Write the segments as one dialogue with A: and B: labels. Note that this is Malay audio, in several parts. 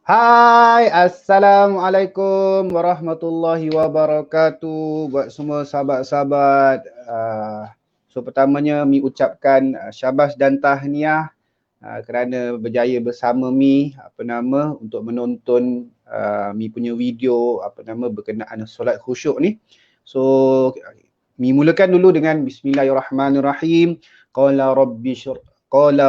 A: Hai, Assalamualaikum warahmatullahi wabarakatuh buat semua sahabat-sahabat. So pertamanya Mi ucapkan syabas dan tahniah kerana berjaya bersama Mi untuk menonton Mi punya video berkenaan solat khusyuk ni. So Mi mulakan dulu dengan Bismillahirrahmanirrahim. Qala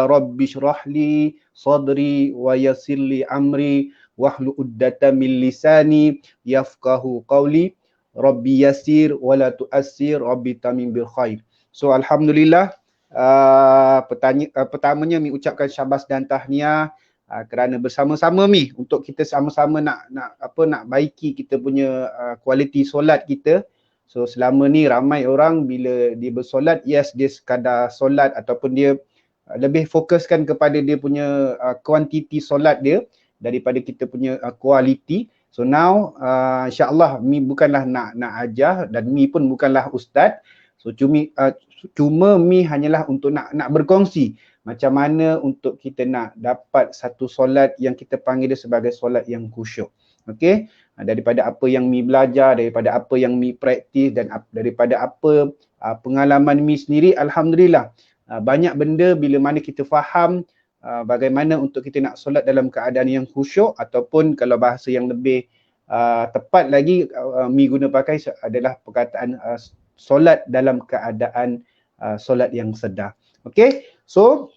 A: rabbi syrah li sadri wa yassir li amri wahlul 'uqdatam min lisani yafqahu qawli rabbi yassir wa la tu'assir rabbi tamim bil khair. So alhamdulillah, pertamanya Mi ucapkan syabas dan tahniah kerana bersama-sama Mi untuk kita sama-sama nak baiki kita punya kualiti solat kita. So selama ni ramai orang bila dia bersolat, yes dia sekadar solat ataupun dia lebih fokuskan kepada dia punya kuantiti solat dia daripada kita punya kualiti. So now insya-Allah Mi bukanlah nak ajar dan Mi pun bukanlah ustaz. So cuma Mi hanyalah untuk nak berkongsi macam mana untuk kita nak dapat satu solat yang kita panggil dia sebagai solat yang khusyuk. Okey, daripada apa yang Mi belajar, daripada apa yang Mi praktis dan daripada apa pengalaman Mi sendiri, alhamdulillah banyak benda bila mana kita faham bagaimana untuk kita nak solat dalam keadaan yang khusyuk, ataupun kalau bahasa yang lebih tepat lagi Mi guna pakai adalah perkataan solat dalam keadaan solat yang sedar. Okey, so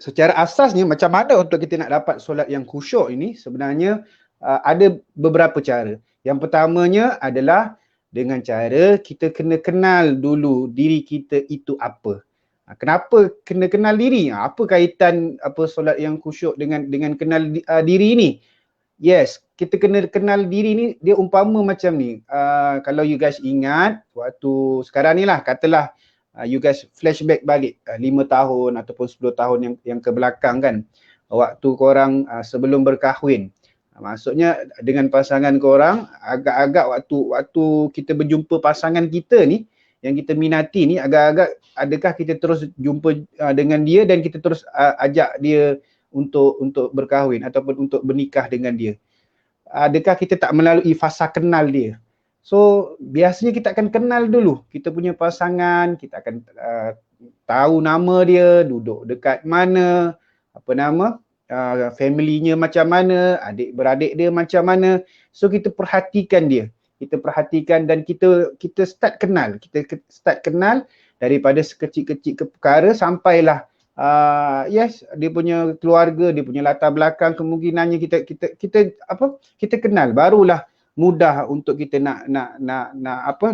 A: secara asasnya macam mana untuk kita nak dapat solat yang khusyuk ini, sebenarnya ada beberapa cara. Yang pertamanya adalah dengan cara kita kena kenal dulu diri kita itu apa. Kenapa kena kenal diri? Apa kaitan solat yang khusyuk dengan kenal diri ni? Yes, kita kena kenal diri ni, dia umpama macam ni. Kalau you guys ingat waktu sekarang ni lah, katalah you guys flashback balik 5 tahun ataupun 10 tahun yang ke belakang kan. Waktu korang sebelum berkahwin. Maksudnya dengan pasangan korang, agak-agak waktu kita berjumpa pasangan kita ni, yang kita minati ni, agak-agak adakah kita terus jumpa dengan dia dan kita terus ajak dia untuk berkahwin ataupun untuk bernikah dengan dia? Adakah kita tak melalui fasa kenal dia? So biasanya kita akan kenal dulu kita punya pasangan, kita akan tahu nama dia, duduk dekat mana, family-nya macam mana, adik-beradik dia macam mana. So kita perhatikan dia. Kita perhatikan dan kita start kenal. Kita start kenal daripada sekecil-kecil perkara sampailah yes, dia punya keluarga, dia punya latar belakang, kemungkinannya kita kenal, barulah mudah untuk kita nak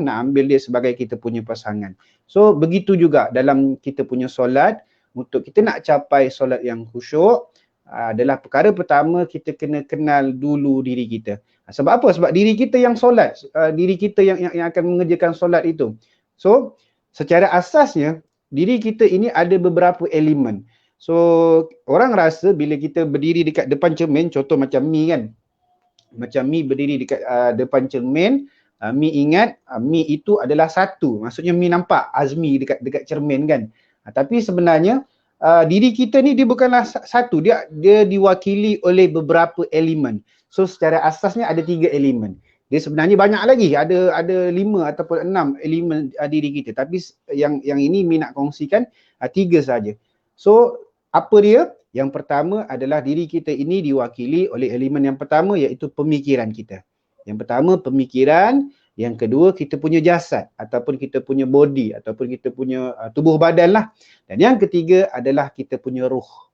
A: ambil dia sebagai kita punya pasangan. So begitu juga dalam kita punya solat, untuk kita nak capai solat yang khusyuk, adalah perkara pertama kita kena kenal dulu diri kita. Sebab apa? Sebab diri kita yang solat, diri kita yang akan mengerjakan solat itu. So secara asasnya diri kita ini ada beberapa elemen. So orang rasa bila kita berdiri dekat depan cermin, contoh macam Mi kan, macam Mi berdiri dekat depan cermin, Mi ingat Mi itu adalah satu. Maksudnya Mi nampak Azmi dekat cermin kan. Tapi sebenarnya diri kita ni dia bukanlah satu, dia diwakili oleh beberapa elemen. So secara asasnya ada 3 elemen. Dia sebenarnya banyak lagi, ada 5 ataupun 6 elemen diri kita, tapi yang ini Mi nak kongsikan 3 saja. So apa dia? Yang pertama adalah diri kita ini diwakili oleh elemen yang pertama, iaitu pemikiran kita. Yang pertama pemikiran, yang kedua kita punya jasad ataupun kita punya body ataupun kita punya tubuh badan lah. Dan yang ketiga adalah kita punya ruh.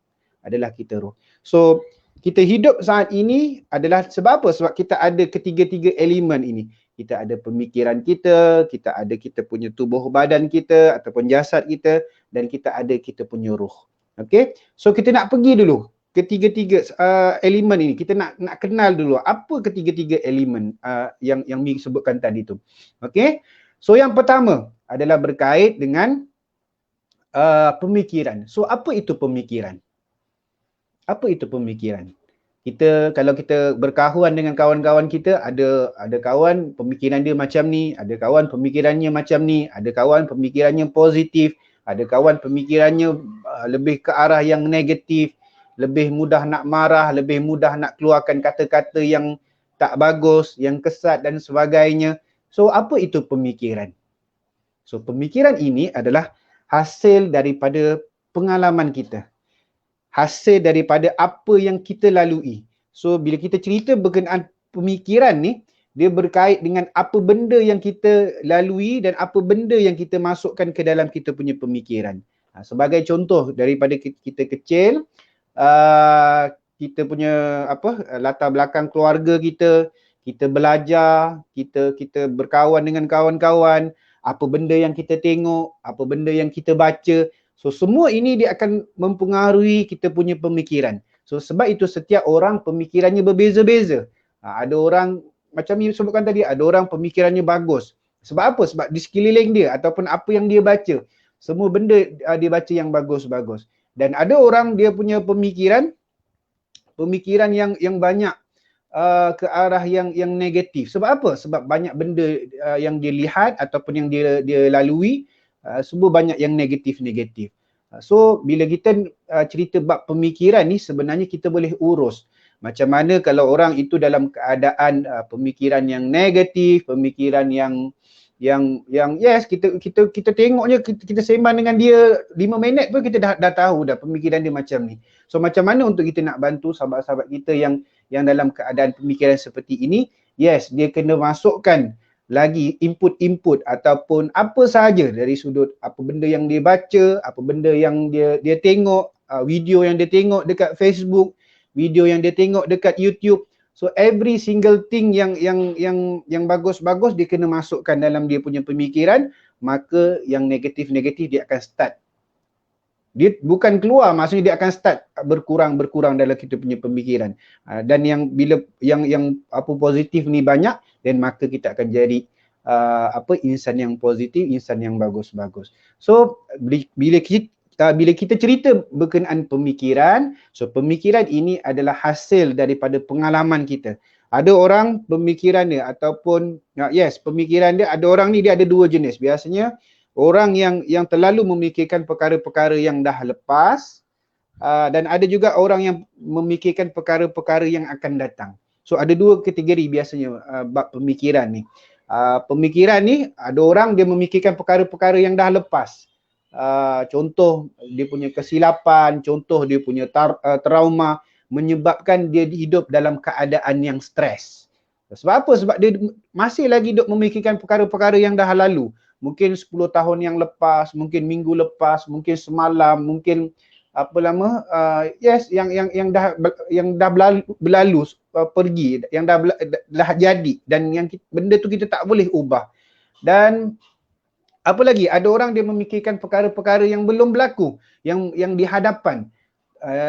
A: So kita hidup saat ini adalah sebab apa? Sebab kita ada ketiga-tiga elemen ini. Kita ada pemikiran kita ada kita punya tubuh badan kita ataupun jasad kita, dan kita ada kita punya ruh. Okay? So kita nak pergi dulu ketiga-tiga elemen ini. Kita nak kenal dulu apa ketiga-tiga elemen yang Mi sebutkan tadi tu. Okay? So yang pertama adalah berkait dengan pemikiran. So apa itu pemikiran? Apa itu pemikiran? Kalau kita berkawan dengan kawan-kawan kita, ada kawan pemikiran dia macam ni, ada kawan pemikirannya macam ni, ada kawan pemikirannya positif, ada kawan pemikirannya lebih ke arah yang negatif. lebih mudah nak marah, lebih mudah nak keluarkan kata-kata yang tak bagus, yang kesat dan sebagainya. So apa itu pemikiran? So pemikiran ini adalah hasil daripada pengalaman kita. Hasil daripada apa yang kita lalui. So bila kita cerita berkenaan pemikiran ni, dia berkait dengan apa benda yang kita lalui dan apa benda yang kita masukkan ke dalam kita punya pemikiran. Sebagai contoh daripada kita kecil, kita punya latar belakang keluarga kita belajar, kita berkawan dengan kawan-kawan, apa benda yang kita tengok, apa benda yang kita baca. So semua ini dia akan mempengaruhi kita punya pemikiran. So sebab itu setiap orang pemikirannya berbeza-beza. Ada orang macam ni sebutkan tadi, ada orang pemikirannya bagus. Sebab apa? Sebab di sekeliling dia ataupun apa yang dia baca, semua benda dia baca yang bagus-bagus. Dan ada orang dia punya pemikiran yang banyak ke arah yang negatif. Sebab apa? Sebab banyak benda yang dia lihat ataupun yang dia lalui, semua banyak yang negatif-negatif. So bila kita cerita bab pemikiran ni, sebenarnya kita boleh urus macam mana kalau orang itu dalam keadaan pemikiran yang negatif, pemikiran yang yes, kita tengoknya, kita sembang dengan dia 5 minit pun kita dah tahu dah pemikiran dia macam ni. So macam mana untuk kita nak bantu sahabat-sahabat kita yang dalam keadaan pemikiran seperti ini? Yes, dia kena masukkan lagi input-input ataupun apa sahaja dari sudut apa benda yang dia baca, apa benda yang dia tengok, video yang dia tengok dekat Facebook, video yang dia tengok dekat YouTube. So every single thing yang bagus-bagus dia kena masukkan dalam dia punya pemikiran, maka yang negatif-negatif dia akan start. Dia bukan keluar, maksudnya dia akan start berkurang dalam kita punya pemikiran. Dan yang bila yang apa positif ni banyak, dan maka kita akan jadi insan yang positif, insan yang bagus-bagus. So bila kita cerita berkenaan pemikiran, so pemikiran ini adalah hasil daripada pengalaman kita. Ada orang pemikiran dia ataupun pemikiran dia, ada orang ni dia ada dua jenis. Biasanya orang yang terlalu memikirkan perkara-perkara yang dah lepas, dan ada juga orang yang memikirkan perkara-perkara yang akan datang. So ada dua kategori biasanya bab pemikiran ni. Pemikiran ni ada orang dia memikirkan perkara-perkara yang dah lepas. Contoh dia punya kesilapan, contoh dia punya trauma menyebabkan dia hidup dalam keadaan yang stres. Sebab apa? Sebab dia masih lagi duk memikirkan perkara-perkara yang dah lalu. Mungkin 10 tahun yang lepas, mungkin minggu lepas, mungkin semalam, mungkin yang dah berlalu, pergi, yang dah jadi, dan yang benda tu kita tak boleh ubah. Dan apa lagi, ada orang dia memikirkan perkara-perkara yang belum berlaku, yang di hadapan,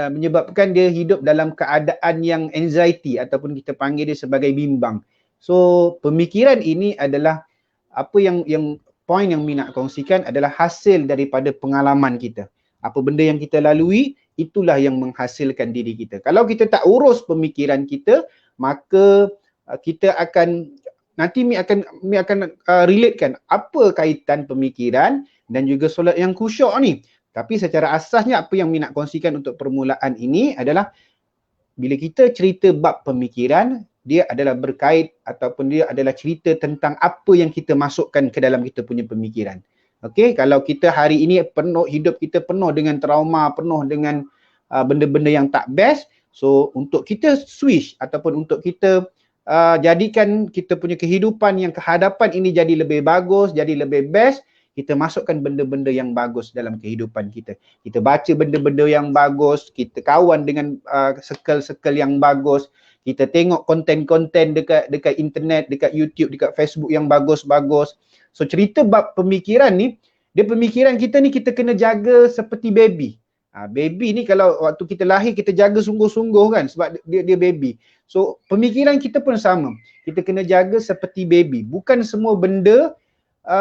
A: menyebabkan dia hidup dalam keadaan yang anxiety ataupun kita panggil dia sebagai bimbang. So pemikiran ini adalah apa yang point yang Min nak kongsikan adalah hasil daripada pengalaman kita. Apa benda yang kita lalui, itulah yang menghasilkan diri kita. Kalau kita tak urus pemikiran kita, maka kita akan nanti Mi akan relatekan apa kaitan pemikiran dan juga solat yang khusyuk ni. Tapi secara asasnya apa yang Mi nak kongsikan untuk permulaan ini adalah bila kita cerita bab pemikiran, dia adalah berkait ataupun dia adalah cerita tentang apa yang kita masukkan ke dalam kita punya pemikiran. Okey, kalau kita hari ini hidup kita penuh dengan trauma, penuh dengan benda-benda yang tak best, so untuk kita switch ataupun untuk kita jadikan kita punya kehidupan yang kehadapan ini jadi lebih bagus, jadi lebih best, kita masukkan benda-benda yang bagus dalam kehidupan kita. Kita baca benda-benda yang bagus, kita kawan dengan circle-circle yang bagus, kita tengok konten-konten dekat internet, dekat YouTube, dekat Facebook yang bagus-bagus. So cerita bab pemikiran ni, dia pemikiran kita ni kita kena jaga seperti baby. Baby ni kalau waktu kita lahir kita jaga sungguh-sungguh kan, sebab dia baby. So pemikiran kita pun sama. Kita kena jaga seperti baby. Bukan semua benda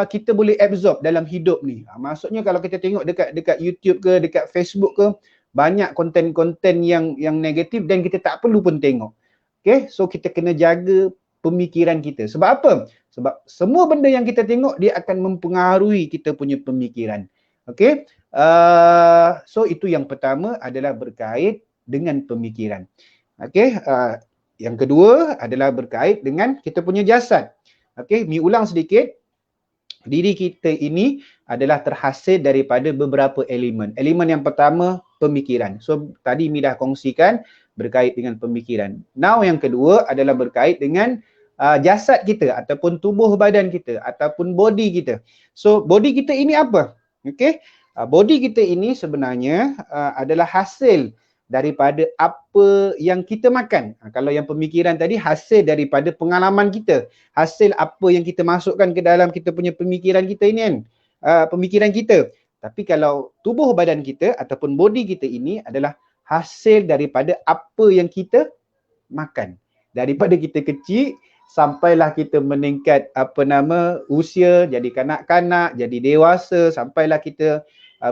A: kita boleh absorb dalam hidup ni. Maksudnya kalau kita tengok dekat YouTube ke, dekat Facebook ke, banyak konten-konten yang negatif dan kita tak perlu pun tengok. Okay, so kita kena jaga pemikiran kita. Sebab apa? Sebab semua benda yang kita tengok dia akan mempengaruhi kita punya pemikiran. Okay, so itu yang pertama adalah berkait dengan pemikiran. Okey, yang kedua adalah berkait dengan kita punya jasad. Okey, Mi ulang sedikit. Diri kita ini adalah terhasil daripada beberapa elemen. Elemen yang pertama, pemikiran. So tadi Mi dah kongsikan berkait dengan pemikiran. Now yang kedua adalah berkait dengan jasad kita ataupun tubuh badan kita ataupun body kita. So body kita ini apa? Okey. Body kita ini sebenarnya adalah hasil daripada apa yang kita makan. Kalau yang pemikiran tadi hasil daripada pengalaman kita, hasil apa yang kita masukkan ke dalam kita punya pemikiran kita ini kan, pemikiran kita. Tapi kalau tubuh badan kita ataupun body kita ini adalah hasil daripada apa yang kita makan. Daripada kita kecil sampailah kita meningkat usia, jadi kanak-kanak, jadi dewasa, sampailah kita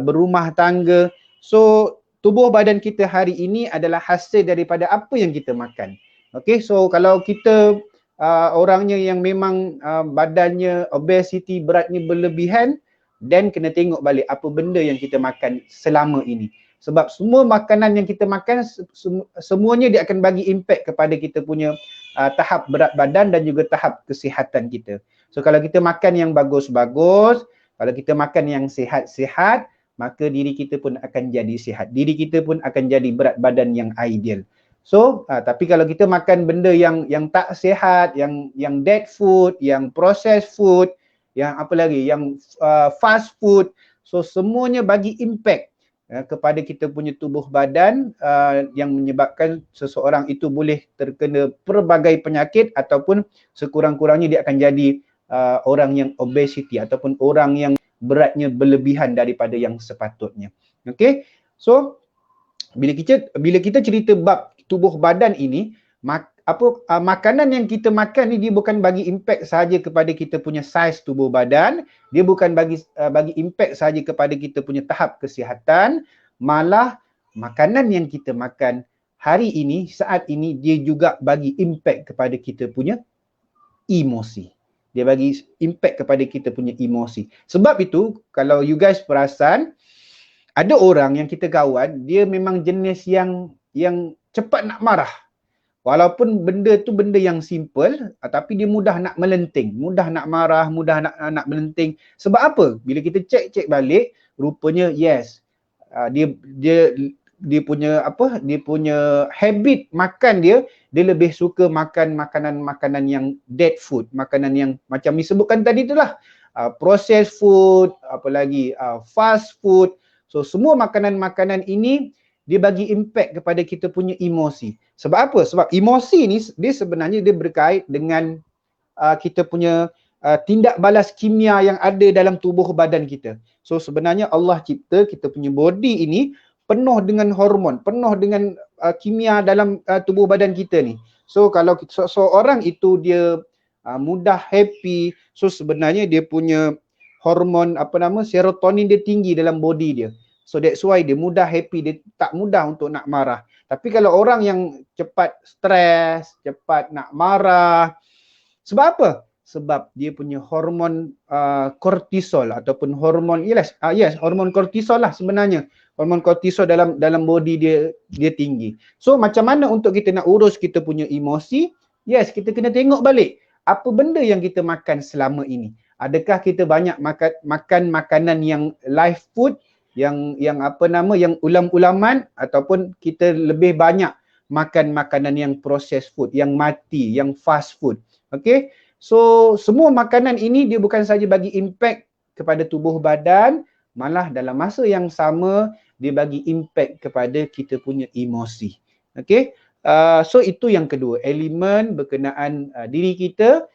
A: berumah tangga. So tubuh badan kita hari ini adalah hasil daripada apa yang kita makan. Okay, so kalau kita orangnya yang memang badannya obesity, beratnya berlebihan, then kena tengok balik apa benda yang kita makan selama ini. Sebab semua makanan yang kita makan, semuanya dia akan bagi impact kepada kita punya tahap berat badan dan juga tahap kesihatan kita. So kalau kita makan yang bagus-bagus, kalau kita makan yang sihat-sihat, maka diri kita pun akan jadi sihat. Diri kita pun akan jadi berat badan yang ideal. So, tapi kalau kita makan benda yang tak sihat, yang dead food, yang processed food, yang apa lagi, yang fast food, so semuanya bagi impact kepada kita punya tubuh badan yang menyebabkan seseorang itu boleh terkena pelbagai penyakit ataupun sekurang-kurangnya dia akan jadi orang yang obesity ataupun orang yang beratnya berlebihan daripada yang sepatutnya. Okay, so bila kita cerita bab tubuh badan ini, makanan yang kita makan ni dia bukan bagi impact sahaja kepada kita punya saiz tubuh badan, dia bukan bagi impact sahaja kepada kita punya tahap kesihatan, malah makanan yang kita makan hari ini, saat ini, dia juga bagi impact kepada kita punya emosi. Dia bagi impact kepada kita punya emosi. Sebab itu, kalau you guys perasan, ada orang yang kita kawan, dia memang jenis yang cepat nak marah. Walaupun benda tu benda yang simple, tapi dia mudah nak melenting, mudah nak marah, mudah nak melenting. Sebab apa? Bila kita cek balik, rupanya yes, dia punya habit makan dia lebih suka makan makanan yang dead food, makanan yang macam disebutkan tadi itulah, processed food, apalagi fast food. So semua makanan-makanan ini dia bagi impact kepada kita punya emosi. Sebab apa? Sebab emosi ni dia sebenarnya dia berkait dengan kita punya tindak balas kimia yang ada dalam tubuh badan kita. So sebenarnya Allah cipta kita punya body ini penuh dengan hormon, penuh dengan kimia dalam tubuh badan kita ni. So kalau seorang itu dia mudah happy, so sebenarnya dia punya hormon serotonin dia tinggi dalam body dia. So that's why dia mudah happy, dia tak mudah untuk nak marah. Tapi kalau orang yang cepat stres, cepat nak marah, sebab apa? Sebab dia punya hormon kortisol ataupun hormon, hormon kortisol lah sebenarnya. Hormon kortisol dalam body dia tinggi. So macam mana untuk kita nak urus kita punya emosi? Yes, kita kena tengok balik apa benda yang kita makan selama ini. Adakah kita banyak makan makanan yang live food, yang ulam-ulaman, ataupun kita lebih banyak makan makanan yang processed food, yang mati, yang fast food. Okay, so semua makanan ini dia bukan saja bagi impact kepada tubuh badan, malah dalam masa yang sama dia bagi impact kepada kita punya emosi. Okay, so itu yang kedua, elemen berkenaan diri kita.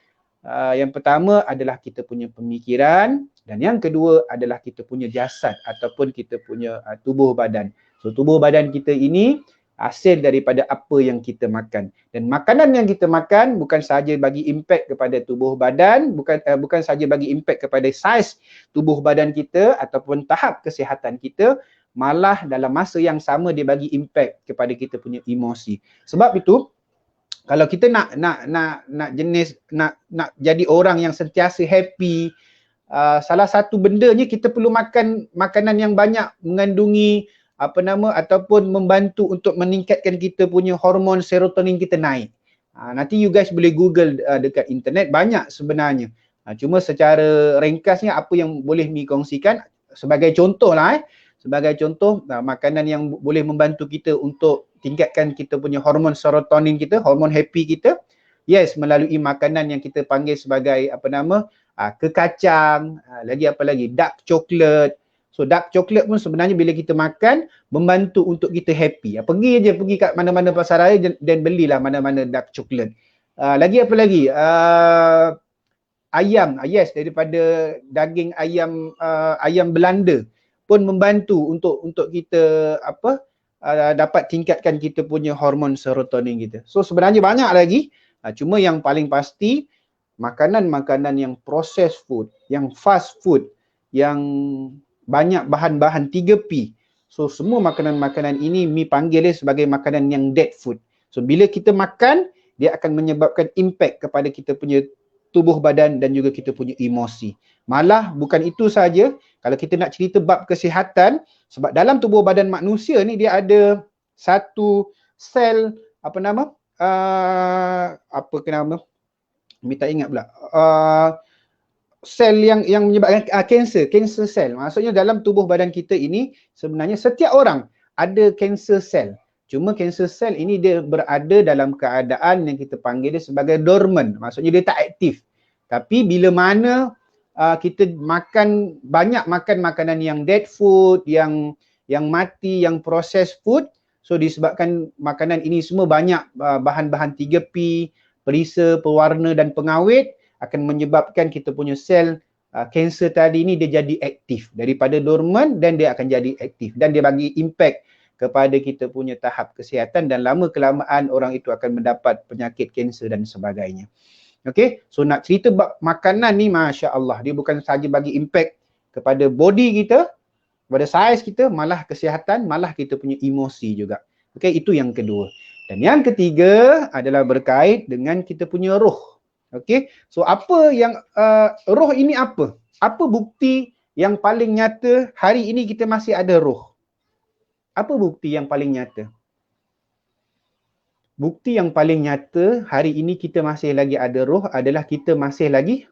A: Yang pertama adalah kita punya pemikiran, dan yang kedua adalah kita punya jasad ataupun kita punya tubuh badan. So tubuh badan kita ini hasil daripada apa yang kita makan. Dan makanan yang kita makan bukan sahaja bagi impact kepada tubuh badan, bukan sahaja bagi impact kepada saiz tubuh badan kita ataupun tahap kesihatan kita, malah dalam masa yang sama dia bagi impact kepada kita punya emosi. Sebab itu kalau kita nak jadi orang yang sentiasa happy, salah satu bendanya kita perlu makan makanan yang banyak mengandungi ataupun membantu untuk meningkatkan kita punya hormon serotonin kita naik. Nanti you guys boleh Google dekat internet, banyak sebenarnya. Cuma secara ringkasnya apa yang boleh mi kongsikan sebagai contoh lah sebagai contoh makanan yang boleh membantu kita untuk tingkatkan kita punya hormon serotonin kita, hormon happy kita. Yes, melalui makanan yang kita panggil sebagai kekacang, lagi apa lagi, dark chocolate. So dark chocolate pun sebenarnya bila kita makan membantu untuk kita happy. Pergi kat mana-mana pasar raya dan belilah mana-mana dark chocolate. Lagi apa lagi? Ayam, yes, daripada daging ayam Belanda pun membantu untuk kita dapat tingkatkan kita punya hormon serotonin kita. So sebenarnya banyak lagi. Cuma yang paling pasti makanan-makanan yang processed food, yang fast food, yang banyak bahan-bahan 3P. So semua makanan-makanan ini mi panggil dia sebagai makanan yang dead food. So bila kita makan, dia akan menyebabkan impact kepada kita punya tubuh badan dan juga kita punya emosi. Malah bukan itu saja, kalau kita nak cerita bab kesihatan, sebab dalam tubuh badan manusia ni dia ada satu sel tak ingat pula. Sel yang menyebabkan cancer sel. Maksudnya dalam tubuh badan kita ini sebenarnya setiap orang ada cancer sel. Cuma cancer sel ini dia berada dalam keadaan yang kita panggil dia sebagai dormant. Maksudnya dia tak aktif. Tapi bila mana kita banyak makan makanan yang dead food, yang mati, yang processed food, so disebabkan makanan ini semua banyak bahan-bahan 3P, perisa, pewarna dan pengawet, akan menyebabkan kita punya sel kanser tadi ni dia jadi aktif. Daripada dormant dan dia akan jadi aktif. Dan dia bagi impact kepada kita punya tahap kesihatan dan lama kelamaan orang itu akan mendapat penyakit kanser dan sebagainya. Okay, so nak cerita bab makanan ni, Masya Allah, dia bukan sahaja bagi impact kepada body kita, kepada saiz kita, malah kesihatan, malah kita punya emosi juga. Okay, itu yang kedua. Dan yang ketiga adalah berkait dengan kita punya roh. Okay, so apa yang roh ini apa? Apa bukti yang paling nyata hari ini kita masih ada roh? Apa bukti yang paling nyata? Bukti yang paling nyata hari ini kita masih lagi ada roh adalah kita masih lagi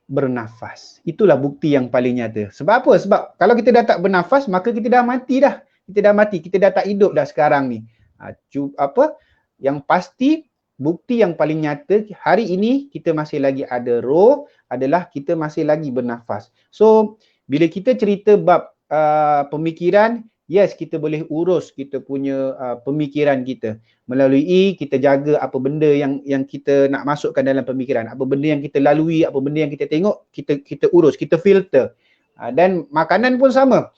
A: bernafas. Itulah bukti yang paling nyata. Sebab apa? Sebab kalau kita dah tak bernafas, maka kita dah mati dah. Kita dah mati, kita dah tak hidup dah sekarang ni. Yang pasti bukti yang paling nyata hari ini kita masih lagi ada roh adalah kita masih lagi bernafas. So bila kita cerita bab pemikiran, yes, kita boleh urus kita punya pemikiran kita melalui kita jaga apa benda yang kita nak masukkan dalam pemikiran, apa benda yang kita lalui, apa benda yang kita tengok, kita urus, kita filter. Dan makanan pun sama.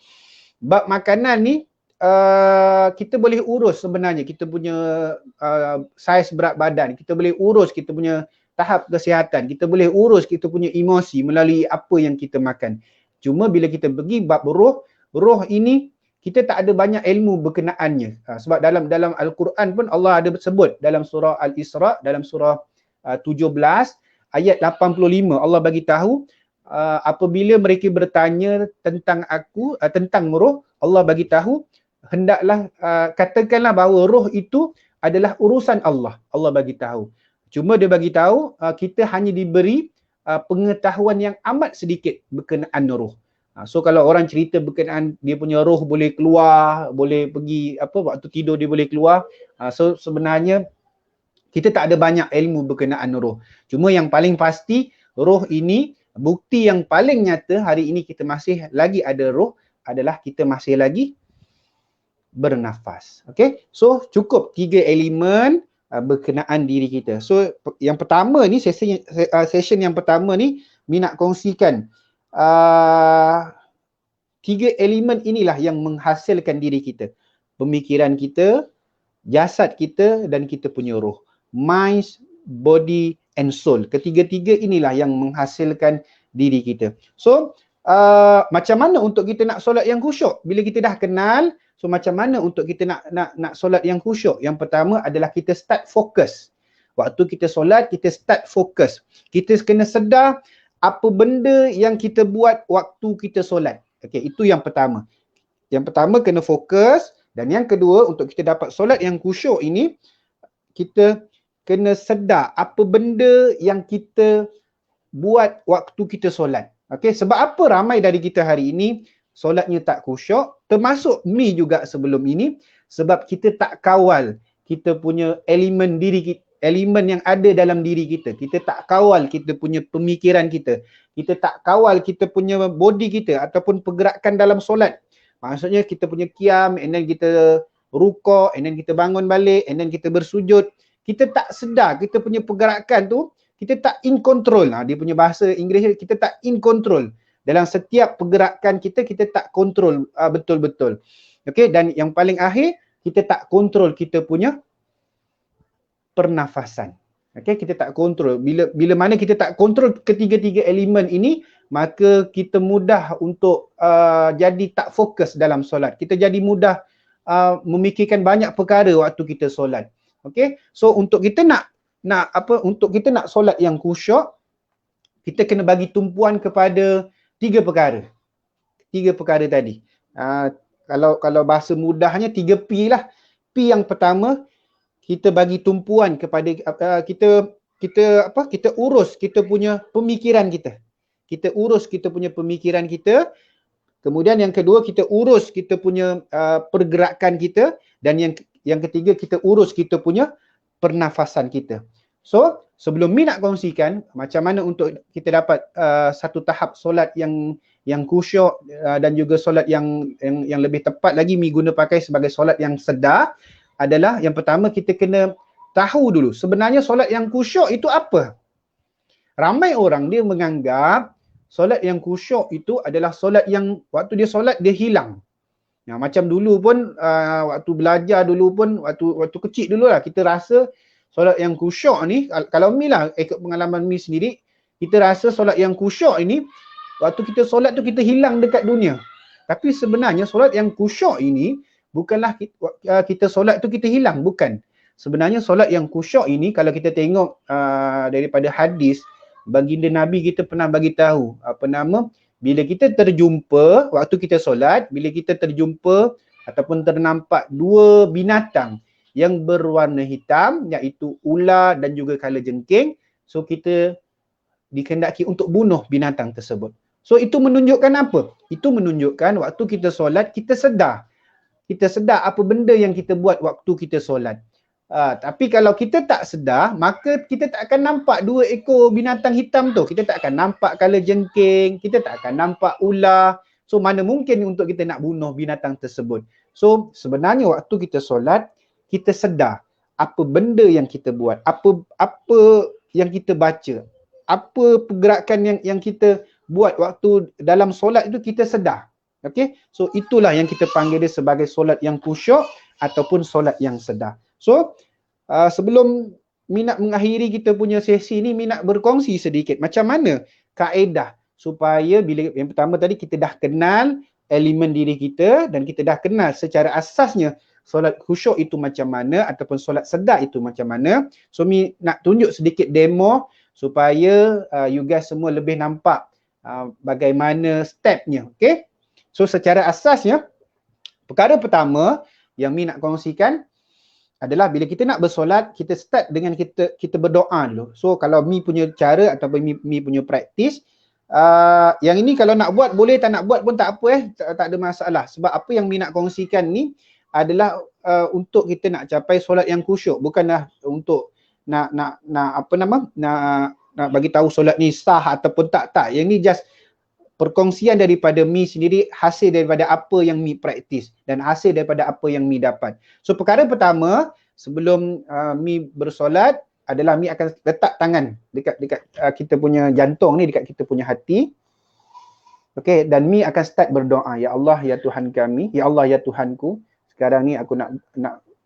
A: Bab makanan ni kita boleh urus sebenarnya kita punya saiz berat badan, kita boleh urus kita punya tahap kesihatan, kita boleh urus kita punya emosi melalui apa yang kita makan. Cuma bila kita pergi bab roh ini kita tak ada banyak ilmu berkenaannya. Sebab dalam Al-Quran pun Allah ada sebut dalam surah Al-Isra, dalam surah 17 ayat 85, Allah bagi tahu apabila mereka bertanya tentang aku, tentang roh, Allah bagi tahu hendaklah katakanlah bahawa roh itu adalah urusan Allah. Allah bagi tahu. Cuma dia bagi tahu kita hanya diberi pengetahuan yang amat sedikit berkenaan roh. So kalau orang cerita berkenaan dia punya roh boleh keluar, boleh pergi waktu tidur dia boleh keluar. So sebenarnya kita tak ada banyak ilmu berkenaan roh. Cuma yang paling pasti roh ini, bukti yang paling nyata hari ini kita masih lagi ada roh adalah kita masih lagi bernafas. Okay, so cukup 3 elemen berkenaan diri kita. So yang pertama ni, session yang pertama ni Mi nak kongsikan 3 elemen inilah yang menghasilkan diri kita. Pemikiran kita, jasad kita dan kita punya roh. Mind, body and soul. Ketiga-tiga inilah yang menghasilkan diri kita. So macam mana untuk kita nak solat yang khusyuk? Bila kita dah kenal, so macam mana untuk kita nak solat yang khusyuk? Yang pertama adalah kita start fokus. Waktu kita solat, kita start fokus. Kita kena sedar apa benda yang kita buat waktu kita solat. Okey, itu yang pertama. Yang pertama kena fokus, dan yang kedua untuk kita dapat solat yang khusyuk ini, kita kena sedar apa benda yang kita buat waktu kita solat. Okey, sebab apa ramai dari kita hari ini solatnya tak khusyuk, termasuk mi juga sebelum ini, sebab kita tak kawal kita punya elemen diri kita, elemen yang ada dalam diri kita. Kita tak kawal kita punya pemikiran kita. Kita tak kawal kita punya body kita ataupun pergerakan dalam solat. Maksudnya kita punya qiyam, and then kita rukuk, and then kita bangun balik, and then kita bersujud. Kita tak sedar kita punya pergerakan tu, kita tak in control. Dia punya bahasa Inggeris, kita tak in control. Dalam setiap pergerakan kita, kita tak kontrol betul-betul. Okey, dan yang paling akhir, kita tak kontrol kita punya pernafasan. Okey, kita tak kontrol. Bila mana kita tak kontrol ketiga-tiga elemen ini, maka kita mudah untuk jadi tak fokus dalam solat. Kita jadi mudah memikirkan banyak perkara waktu kita solat. Okey, so untuk kita untuk kita nak solat yang khusyuk, kita kena bagi tumpuan kepada tiga perkara. Tiga perkara tadi. Kalau bahasa mudahnya 3P lah. P yang pertama, kita bagi tumpuan kepada kita urus kita punya pemikiran kita. Kita urus kita punya pemikiran kita. Kemudian yang kedua, kita urus kita punya pergerakan kita, dan yang ketiga, kita urus kita punya pernafasan kita. So, sebelum Mi nak kongsikan macam mana untuk kita dapat satu tahap solat yang khusyuk dan juga solat yang lebih tepat lagi Mi guna pakai sebagai solat yang sedar, adalah yang pertama kita kena tahu dulu sebenarnya solat yang khusyuk itu apa. Ramai orang dia menganggap solat yang khusyuk itu adalah solat yang waktu dia solat dia hilang. Macam dulu pun waktu belajar dulu pun waktu kecil dulu lah kita rasa solat yang khusyuk ni, kalau Mi lah ikut pengalaman Mi sendiri, kita rasa solat yang khusyuk ini waktu kita solat tu kita hilang dekat dunia. Tapi sebenarnya solat yang khusyuk ini bukanlah kita solat tu kita hilang, bukan. Sebenarnya solat yang khusyuk ini kalau kita tengok daripada hadis, baginda Nabi kita pernah bagi tahu bila kita terjumpa waktu kita solat, bila kita terjumpa ataupun ternampak dua binatang yang berwarna hitam, iaitu ular dan juga kalajengking, so kita dikehendaki untuk bunuh binatang tersebut. So itu menunjukkan apa? Itu menunjukkan waktu kita solat kita sedar. Kita sedar apa benda yang kita buat waktu kita solat. Tapi kalau kita tak sedar, maka kita tak akan nampak dua ekor binatang hitam tu. Kita tak akan nampak kalajengking, kita tak akan nampak ular. So mana mungkin untuk kita nak bunuh binatang tersebut. So sebenarnya waktu kita solat, kita sedar apa benda yang kita buat, apa yang kita baca, apa pergerakan yang kita buat waktu dalam solat itu kita sedar. Okey? So itulah yang kita panggil dia sebagai solat yang khusyuk ataupun solat yang sedar. So sebelum Mi nak mengakhiri kita punya sesi ni, Mi nak berkongsi sedikit macam mana kaedah supaya bila yang pertama tadi kita dah kenal elemen diri kita dan kita dah kenal secara asasnya solat khusyuk itu macam mana ataupun solat sedar itu macam mana. So Mi nak tunjuk sedikit demo supaya you guys semua lebih nampak bagaimana stepnya. Okay? So secara asasnya, perkara pertama yang Mi nak kongsikan adalah bila kita nak bersolat, kita start dengan kita berdoa dulu. So kalau Mi punya cara ataupun Mi punya praktis, yang ini kalau nak buat boleh, tak nak buat pun tak apa tak ada masalah. Sebab apa yang Mi nak kongsikan ni adalah untuk kita nak capai solat yang khusyuk, bukanlah untuk nak bagi tahu solat ni sah ataupun tak. Yang ni just perkongsian daripada Mi sendiri, hasil daripada apa yang Mi praktis dan hasil daripada apa yang Mi dapat. So perkara pertama sebelum Mi bersolat adalah Mi akan letak tangan dekat kita punya jantung ni, dekat kita punya hati. Okey, dan Mi akan start berdoa, ya Allah ya Tuhan kami, ya Allah ya Tuhanku, sekarang ni aku nak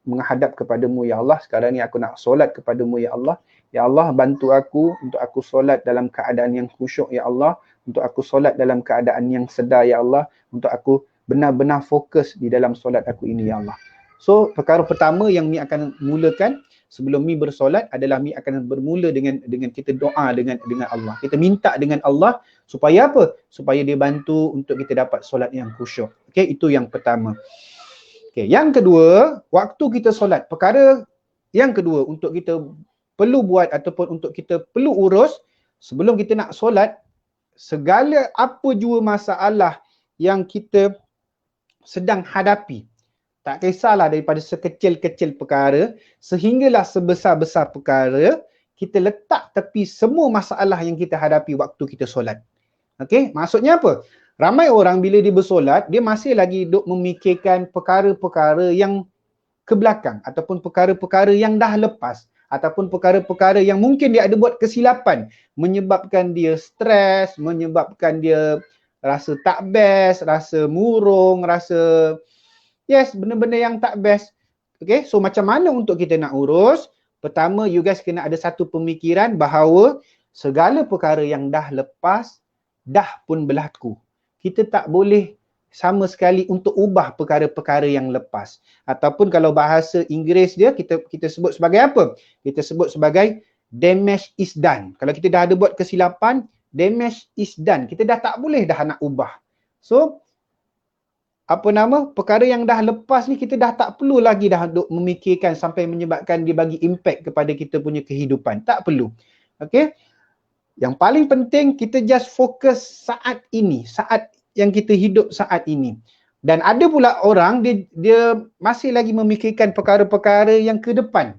A: menghadap kepadamu ya Allah, sekarang ni aku nak solat kepadamu ya Allah. Ya Allah, bantu aku untuk aku solat dalam keadaan yang khusyuk ya Allah, untuk aku solat dalam keadaan yang sedar ya Allah, untuk aku benar-benar fokus di dalam solat aku ini ya Allah. So perkara pertama yang Mi akan mulakan sebelum Mi bersolat adalah Mi akan bermula dengan kita doa dengan Allah. Kita minta dengan Allah supaya apa? Supaya dia bantu untuk kita dapat solat yang khusyuk. Okey, itu yang pertama. Okey, yang kedua, waktu kita solat, perkara yang kedua untuk kita perlu buat ataupun untuk kita perlu urus sebelum kita nak solat, segala apa jua masalah yang kita sedang hadapi, tak kisahlah daripada sekecil-kecil perkara sehinggalah sebesar-besar perkara, kita letak tepi semua masalah yang kita hadapi waktu kita solat. Okey, maksudnya apa? Ramai orang bila dia bersolat, dia masih lagi duk memikirkan perkara-perkara yang ke belakang ataupun perkara-perkara yang dah lepas ataupun perkara-perkara yang mungkin dia ada buat kesilapan menyebabkan dia stres, menyebabkan dia rasa tak best, rasa murung, rasa benda-benda yang tak best. Okay, so macam mana untuk kita nak urus? Pertama, you guys kena ada satu pemikiran bahawa segala perkara yang dah lepas, dah pun berlaku. Kita tak boleh sama sekali untuk ubah perkara-perkara yang lepas. Ataupun kalau bahasa Inggeris dia, kita sebut sebagai apa? Kita sebut sebagai damage is done. Kalau kita dah ada buat kesilapan, damage is done. Kita dah tak boleh dah nak ubah. So, perkara yang dah lepas ni kita dah tak perlu lagi dah duk memikirkan sampai menyebabkan dia bagi impact kepada kita punya kehidupan. Tak perlu. Okay. Yang paling penting kita just fokus saat ini, saat yang kita hidup saat ini. Dan ada pula orang dia masih lagi memikirkan perkara-perkara yang ke depan.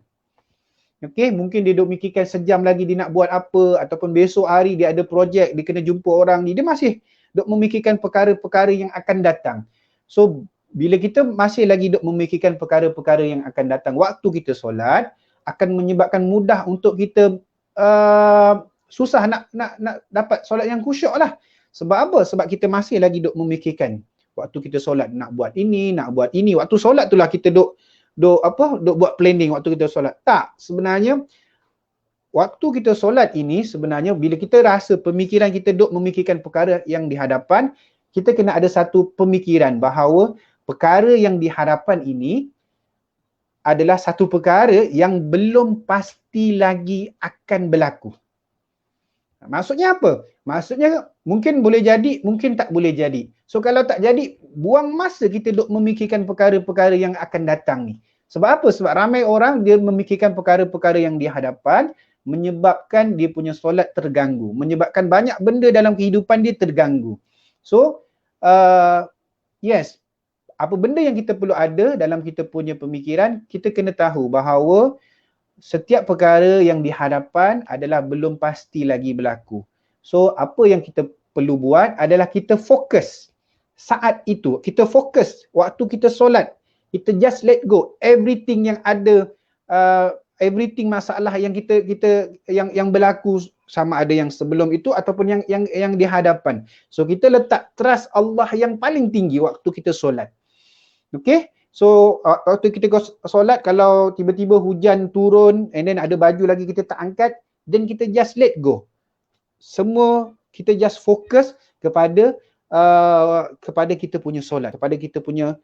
A: Okay, mungkin dia duk mikirkan sejam lagi dia nak buat apa ataupun besok hari dia ada projek, dia kena jumpa orang ni. Dia masih duk memikirkan perkara-perkara yang akan datang. So, bila kita masih lagi duk memikirkan perkara-perkara yang akan datang waktu kita solat, akan menyebabkan mudah untuk kita susah nak dapat solat yang khusyuk lah. Sebab apa? Sebab kita masih lagi duk memikirkan waktu kita solat nak buat ini, nak buat ini. Waktu solat tu lah kita duk buat planning waktu kita solat. Tak, sebenarnya waktu kita solat ini sebenarnya bila kita rasa pemikiran kita duk memikirkan perkara yang di hadapan, kita kena ada satu pemikiran bahawa perkara yang di hadapan ini adalah satu perkara yang belum pasti lagi akan berlaku. Maksudnya apa? Maksudnya mungkin boleh jadi, mungkin tak boleh jadi. So kalau tak jadi, buang masa kita duk memikirkan perkara-perkara yang akan datang ni. Sebab apa? Sebab ramai orang dia memikirkan perkara-perkara yang di hadapan menyebabkan dia punya solat terganggu. Menyebabkan banyak benda dalam kehidupan dia terganggu. So, yes, apa benda yang kita perlu ada dalam kita punya pemikiran, kita kena tahu bahawa setiap perkara yang di hadapan adalah belum pasti lagi berlaku. So, apa yang kita perlu buat adalah kita fokus saat itu. Kita fokus waktu kita solat. Kita just let go everything yang ada, everything masalah yang yang berlaku, sama ada yang sebelum itu ataupun yang di hadapan. So kita letak trust Allah yang paling tinggi waktu kita solat. Okay? So waktu kita solat, kalau tiba-tiba hujan turun and then ada baju lagi kita tak angkat, then kita just let go. Semua kita just fokus kepada kita punya solat, kepada kita punya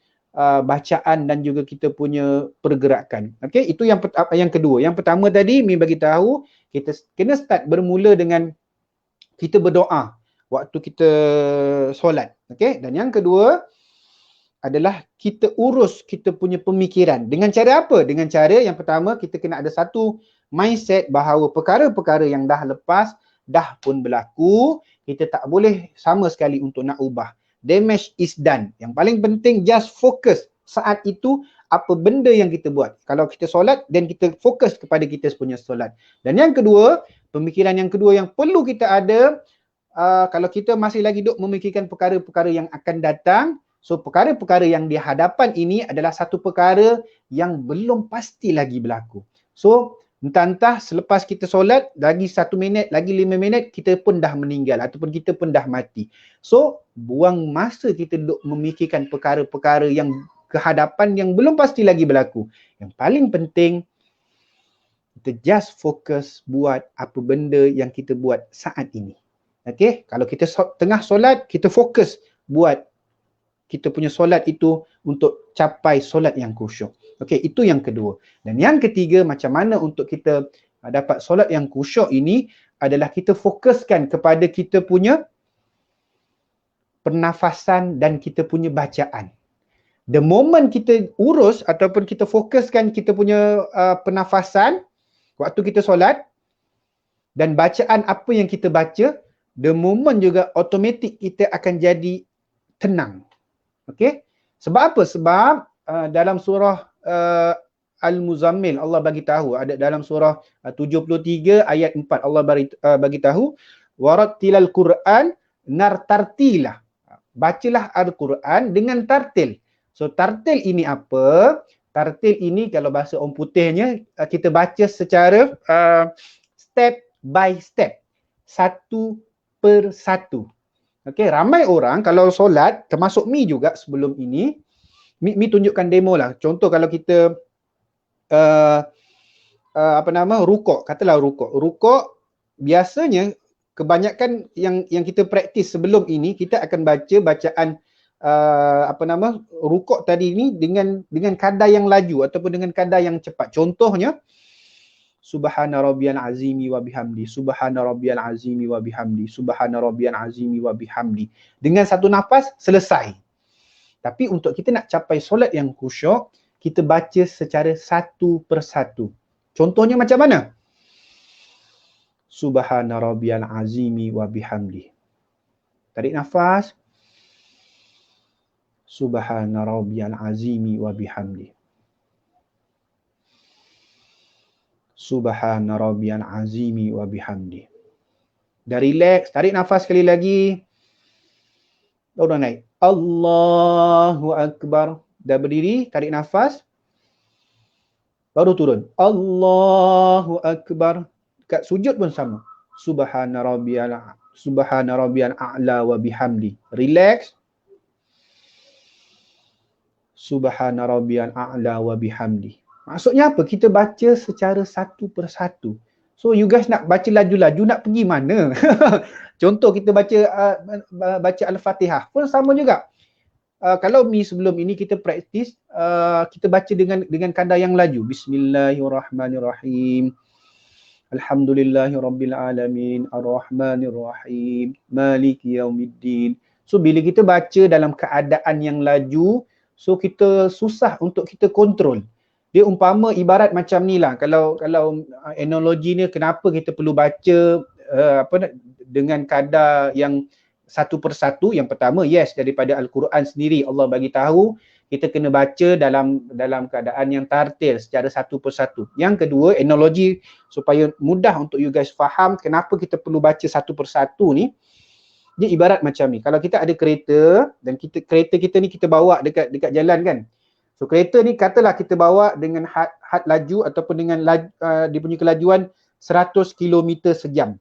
A: bacaan dan juga kita punya pergerakan. Okey, itu yang kedua. Yang pertama tadi Mi bagi tahu kita kena start bermula dengan kita berdoa waktu kita solat. Okey, dan yang kedua adalah kita urus kita punya pemikiran. Dengan cara apa? Dengan cara yang pertama, kita kena ada satu mindset bahawa perkara-perkara yang dah lepas dah pun berlaku, kita tak boleh sama sekali untuk nak ubah. Damage is done. Yang paling penting just fokus saat itu apa benda yang kita buat. Kalau kita solat, then kita fokus kepada kita punya solat. Dan yang kedua, pemikiran yang kedua yang perlu kita ada, kalau kita masih lagi duk memikirkan perkara-perkara yang akan datang, so perkara-perkara yang di hadapan ini adalah satu perkara yang belum pasti lagi berlaku. So entah-entah selepas kita solat, lagi 1 minit, lagi 5 minit, kita pun dah meninggal ataupun kita pun dah mati. So, buang masa kita duk memikirkan perkara-perkara yang kehadapan yang belum pasti lagi berlaku. Yang paling penting, kita just fokus buat apa benda yang kita buat saat ini. Okay? Kalau kita tengah solat, kita fokus buat kita punya solat itu untuk capai solat yang khusyuk. Okey, itu yang kedua. Dan yang ketiga, macam mana untuk kita dapat solat yang khusyuk ini adalah kita fokuskan kepada kita punya pernafasan dan kita punya bacaan. The moment kita urus ataupun kita fokuskan kita punya pernafasan waktu kita solat dan bacaan apa yang kita baca, the moment juga automatik kita akan jadi tenang. Okey? Sebab apa? Sebab dalam surah Al-Muzammil Allah bagi tahu, ada dalam surah 73 ayat 4 Allah bagi tahu, warattilal Quran nartartila. Bacalah Al-Quran dengan tartil. So tartil ini apa? Tartil ini kalau bahasa orang putihnya kita baca secara step by step, satu per satu. Okey, ramai orang kalau solat, termasuk Mi juga sebelum ini, Mi tunjukkan demo lah. Contoh kalau kita rukuk, katalah rukuk. Rukuk biasanya kebanyakan yang kita praktis sebelum ini, kita akan baca bacaan rukuk tadi ni dengan kadar yang laju ataupun dengan kadar yang cepat. Contohnya Subhana rabbiyal azimi wa bihamdi, subhana rabbiyal azimi wa bihamdi, subhana rabbiyal azimi wa bihamdi. Dengan satu nafas selesai. Tapi untuk kita nak capai solat yang khusyuk, kita baca secara satu persatu. Contohnya macam mana? Subhana rabbiyal azimi wa bihamdi. Tarik nafas. Subhana rabbiyal azimi wa bihamdi. Subhana rabbiyal azimi wa bihamdi. Dah relax, tarik nafas sekali lagi. Baru naik. Allahu Akbar. Dah berdiri, tarik nafas. Baru turun. Allahu Akbar. Kat sujud pun sama. Subhana rabbiyal a'la wa bihamdi. Relax. Subhana rabbiyal a'la wa bihamdi. Maksudnya apa? Kita baca secara satu persatu. So you guys nak baca laju-laju, nak pergi mana? Contoh kita baca Al-Fatihah pun sama juga. Kalau Mi sebelum ini kita praktis, kita baca dengan kadar yang laju. Bismillahirrahmanirrahim. Alhamdulillahirabbil alamin, arrahmanirrahim, maliki yaumiddin. So bila kita baca dalam keadaan yang laju, so kita susah untuk kita kontrol. Dia umpama ibarat macam ni lah. Kalau analogi ni kenapa kita perlu baca dengan kadar yang satu persatu. Yang pertama, yes, daripada Al-Quran sendiri Allah bagi tahu kita kena baca dalam keadaan yang tartil secara satu persatu. Yang kedua, analogi supaya mudah untuk you guys faham kenapa kita perlu baca satu persatu ni. Dia ibarat macam ni. Kalau kita ada kereta dan kereta kita ni kita bawa dekat jalan kan. So kereta ni katalah kita bawa dengan had laju ataupun dengan dia punya kelajuan 100 km sejam.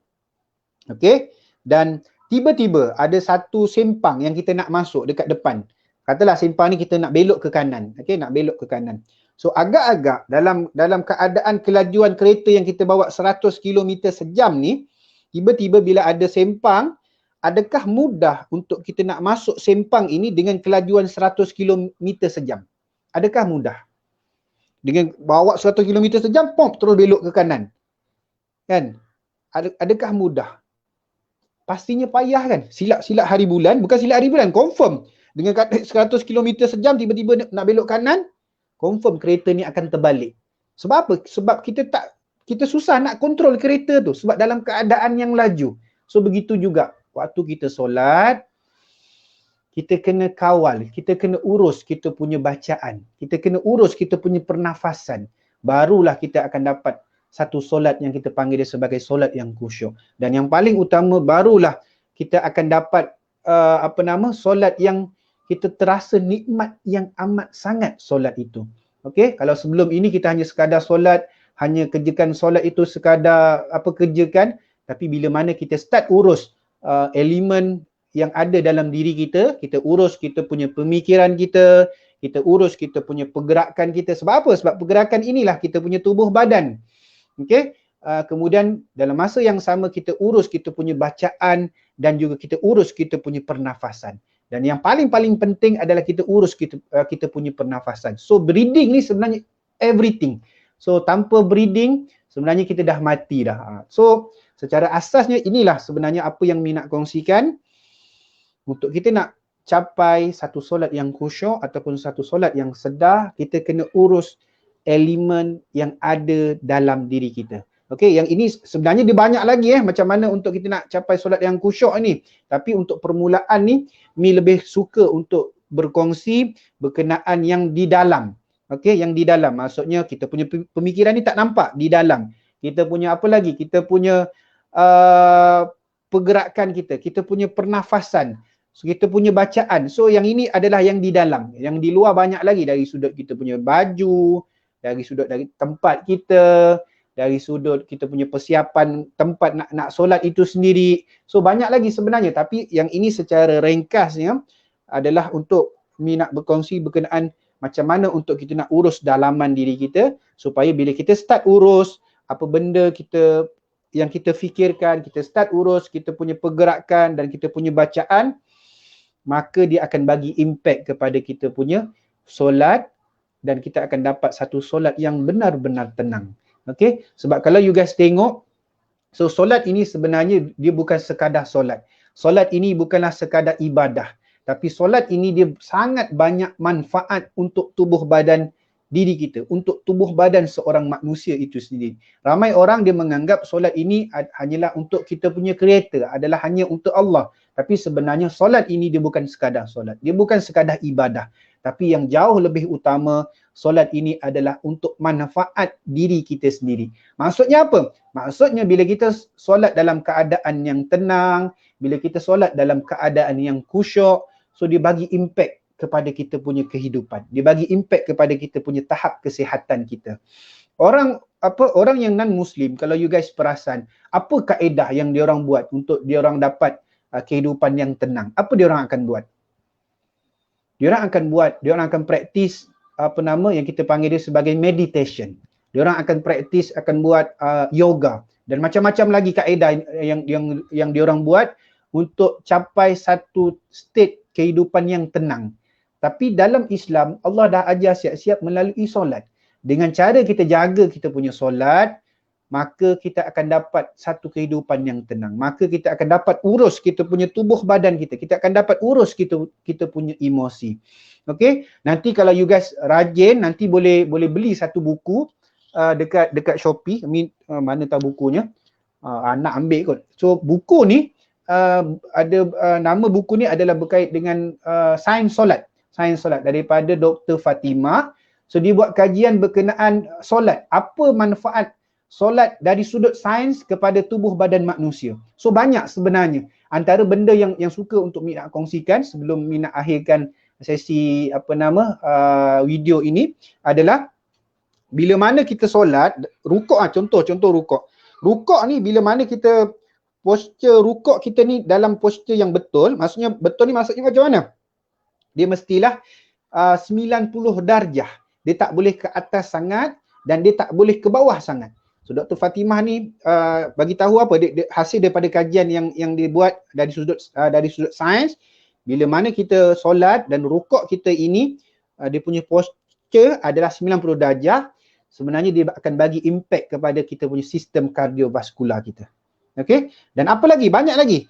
A: Okey? Dan tiba-tiba ada satu sempang yang kita nak masuk dekat depan. Katalah sempang ni kita nak belok ke kanan. Okey, nak belok ke kanan. So agak-agak dalam keadaan kelajuan kereta yang kita bawa 100 km sejam ni, tiba-tiba bila ada sempang, adakah mudah untuk kita nak masuk sempang ini dengan kelajuan 100 km sejam? Adakah mudah? Dengan bawa 100 km sejam, pom, terus belok ke kanan. Kan? Adakah mudah? Pastinya payah kan? Silap hari bulan, bukan silap hari bulan, confirm. Dengan 100 km sejam, tiba-tiba nak belok kanan, confirm kereta ni akan terbalik. Sebab apa? Sebab kita susah nak kontrol kereta tu. Sebab dalam keadaan yang laju. So begitu juga. Waktu kita solat, kita kena kawal, kita kena urus kita punya bacaan, kita kena urus kita punya pernafasan. Barulah kita akan dapat satu solat yang kita panggil dia sebagai solat yang khusyuk. Dan yang paling utama, barulah kita akan dapat solat yang kita terasa nikmat yang amat sangat solat itu. Okey, kalau sebelum ini kita hanya sekadar solat, hanya kerjakan solat itu sekadar kerjakan, tapi bila mana kita start urus elemen yang ada dalam diri kita, kita urus kita punya pemikiran kita urus kita punya pergerakan kita. Sebab apa? Sebab pergerakan inilah kita punya tubuh badan. Okey? Kemudian dalam masa yang sama kita urus kita punya bacaan dan juga kita urus kita punya pernafasan. Dan yang paling-paling penting adalah kita urus kita punya pernafasan. So breathing ni sebenarnya everything. So tanpa breathing sebenarnya kita dah mati dah. So secara asasnya inilah sebenarnya apa yang Mi nak kongsikan. Untuk kita nak capai satu solat yang khusyuk ataupun satu solat yang sedar, kita kena urus elemen yang ada dalam diri kita. Okey, yang ini sebenarnya dia banyak lagi macam mana untuk kita nak capai solat yang khusyuk ni. Tapi untuk permulaan ni, Mi lebih suka untuk berkongsi berkenaan yang di dalam. Okey, yang di dalam. Maksudnya kita punya pemikiran ni tak nampak di dalam. Kita punya apa lagi? Kita punya pergerakan kita punya pernafasan. So, kita punya bacaan. So yang ini adalah yang di dalam. Yang di luar banyak lagi, dari sudut kita punya baju, dari sudut dari tempat kita, dari sudut kita punya persiapan tempat nak solat itu sendiri. So banyak lagi sebenarnya, tapi yang ini secara ringkasnya adalah untuk Mi nak berkongsi berkenaan macam mana untuk kita nak urus dalaman diri kita, supaya bila kita start urus apa benda yang kita fikirkan, kita start urus kita punya pergerakan dan kita punya bacaan, maka dia akan bagi impact kepada kita punya solat dan kita akan dapat satu solat yang benar-benar tenang. Okay, sebab kalau you guys tengok, so solat ini sebenarnya dia bukan sekadar solat. Solat ini bukanlah sekadar ibadah, tapi solat ini dia sangat banyak manfaat untuk tubuh badan diri kita, untuk tubuh badan seorang manusia itu sendiri. Ramai orang dia menganggap solat ini hanyalah untuk kita punya kereta, adalah hanya untuk Allah. Tapi sebenarnya solat ini dia bukan sekadar solat, dia bukan sekadar ibadah. Tapi yang jauh lebih utama, solat ini adalah untuk manfaat diri kita sendiri. Maksudnya apa? Maksudnya bila kita solat dalam keadaan yang tenang, bila kita solat dalam keadaan yang khusyuk, so dia bagi impact kepada kita punya kehidupan. Dia bagi impact kepada kita punya tahap kesihatan kita. Orang yang non-Muslim, kalau you guys perasan, apa kaedah yang diorang buat untuk diorang dapat kehidupan yang tenang? Apa diorang akan buat? Diorang akan praktis yang kita panggil dia sebagai meditation. Diorang akan praktis, akan buat yoga dan macam-macam lagi kaedah yang diorang buat untuk capai satu state kehidupan yang tenang. Tapi dalam Islam, Allah dah ajar siap-siap melalui solat. Dengan cara kita jaga kita punya solat, maka kita akan dapat satu kehidupan yang tenang. Maka kita akan dapat urus kita punya tubuh badan kita. Kita akan dapat urus kita punya emosi. Okay? Nanti kalau you guys rajin, nanti boleh beli satu buku dekat Shopee. Mana tahu bukunya? Anak ambil kot. So buku ni ada nama buku ni adalah berkait dengan sains solat. Sains solat daripada Dr. Fatimah. So dia buat kajian berkenaan solat. Apa manfaat solat dari sudut sains kepada tubuh badan manusia. So banyak sebenarnya. Antara benda yang suka untuk Mi nak kongsikan sebelum Mi nak akhirkan sesi video ini adalah bila mana kita solat, rukuk contoh rukuk. Rukuk ni bila mana kita posture rukuk kita ni dalam posture yang betul, maksudnya betul ni maksudnya macam mana? Dia mestilah 90 darjah. Dia tak boleh ke atas sangat dan dia tak boleh ke bawah sangat. So Dr. Fatimah ni bagi tahu apa dia hasil daripada kajian yang dia buat dari sudut sains. Bila mana kita solat dan rukuk kita ini dia punya posture adalah 90 darjah, sebenarnya dia akan bagi impact kepada kita punya sistem kardiovaskular kita. Okey? Dan apa lagi? Banyak lagi.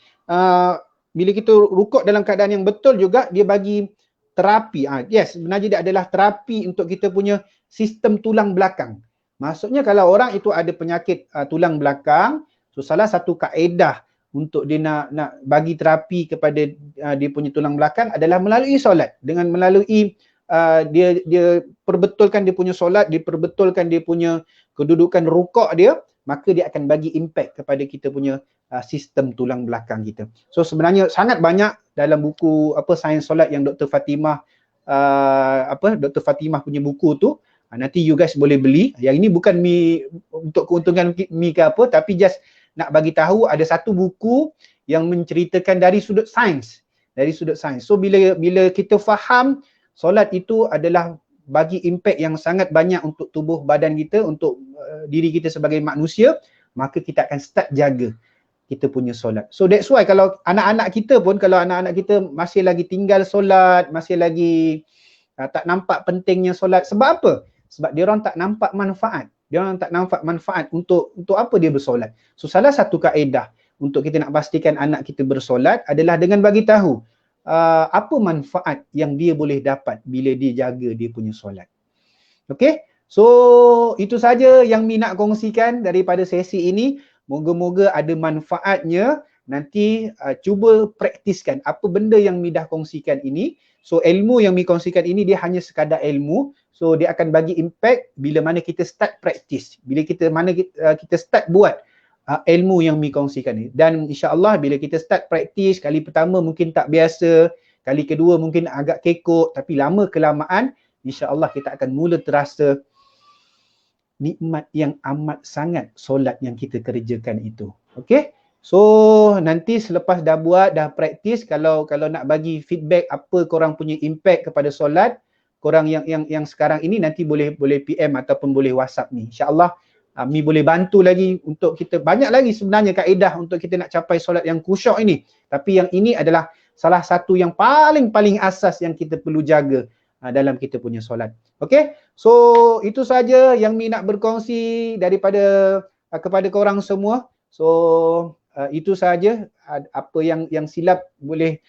A: Bila kita rukuk dalam keadaan yang betul juga, dia bagi terapi. Yes, sebenarnya dia adalah terapi untuk kita punya sistem tulang belakang. Maksudnya kalau orang itu ada penyakit tulang belakang, so salah satu kaedah untuk dia nak bagi terapi kepada dia punya tulang belakang adalah melalui solat. Dengan melalui dia perbetulkan dia punya solat, dia perbetulkan dia punya kedudukan rukuk dia, maka dia akan bagi impact kepada kita punya sistem tulang belakang kita. So sebenarnya sangat banyak dalam buku sains solat yang Dr. Fatimah Dr. Fatimah punya buku tu. Nanti you guys boleh beli. Yang ini bukan untuk keuntungan Mi ke apa, tapi just nak bagi tahu ada satu buku yang menceritakan dari sudut sains. Dari sudut sains. So bila kita faham solat itu adalah bagi impact yang sangat banyak untuk tubuh badan kita, untuk diri kita sebagai manusia, maka kita akan start jaga. kita punya solat. So that's why kalau anak-anak kita pun, kalau anak-anak kita masih lagi tinggal solat, masih lagi tak nampak pentingnya solat. Sebab apa? Sebab dia orang tak nampak manfaat. Dia orang tak nampak manfaat untuk apa dia bersolat. So salah satu kaedah untuk kita nak pastikan anak kita bersolat adalah dengan bagi tahu apa manfaat yang dia boleh dapat bila dia jaga dia punya solat. Okay? So itu saja yang Mi nak kongsikan daripada sesi ini. Moga-moga ada manfaatnya. Nanti cuba praktiskan apa benda yang Mi dah kongsikan ini. So ilmu yang Mi kongsikan ini dia hanya sekadar ilmu. So dia akan bagi impact bila mana kita start praktis. Bila kita start buat ilmu yang Mi kongsikan ni. Dan insya-Allah bila kita start praktis, kali pertama mungkin tak biasa, kali kedua mungkin agak kekok, tapi lama kelamaan insya-Allah kita akan mula terasa nikmat yang amat sangat solat yang kita kerjakan itu. Okey? So nanti selepas dah buat, dah praktis, kalau nak bagi feedback apa korang punya impact kepada solat, korang yang sekarang ini nanti boleh PM ataupun boleh WhatsApp ni. Insya-Allah Mi boleh bantu lagi untuk kita. Banyak lagi sebenarnya kaedah untuk kita nak capai solat yang khusyuk ini. Tapi yang ini adalah salah satu yang paling asas yang kita perlu jaga dalam kita punya solat. Okey? So itu saja yang Mi nak berkongsi daripada kepada korang semua. So itu saja. Apa yang silap boleh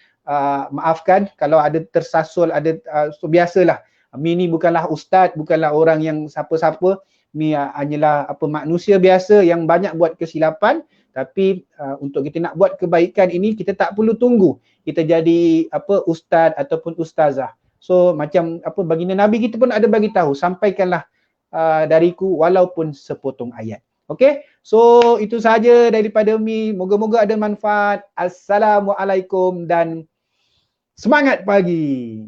A: maafkan. Kalau ada tersasul, ada so biasalah. Mi ni bukanlah ustaz, bukanlah orang yang siapa-siapa. Mi hanyalah manusia biasa yang banyak buat kesilapan. Tapi untuk kita nak buat kebaikan ini, kita tak perlu tunggu kita jadi ustaz ataupun ustazah. So macam baginda Nabi kita pun ada bagi tahu, sampaikanlah dariku walaupun sepotong ayat. Okey? So itu saja daripada Mi. Moga-moga ada manfaat. Assalamualaikum dan semangat pagi.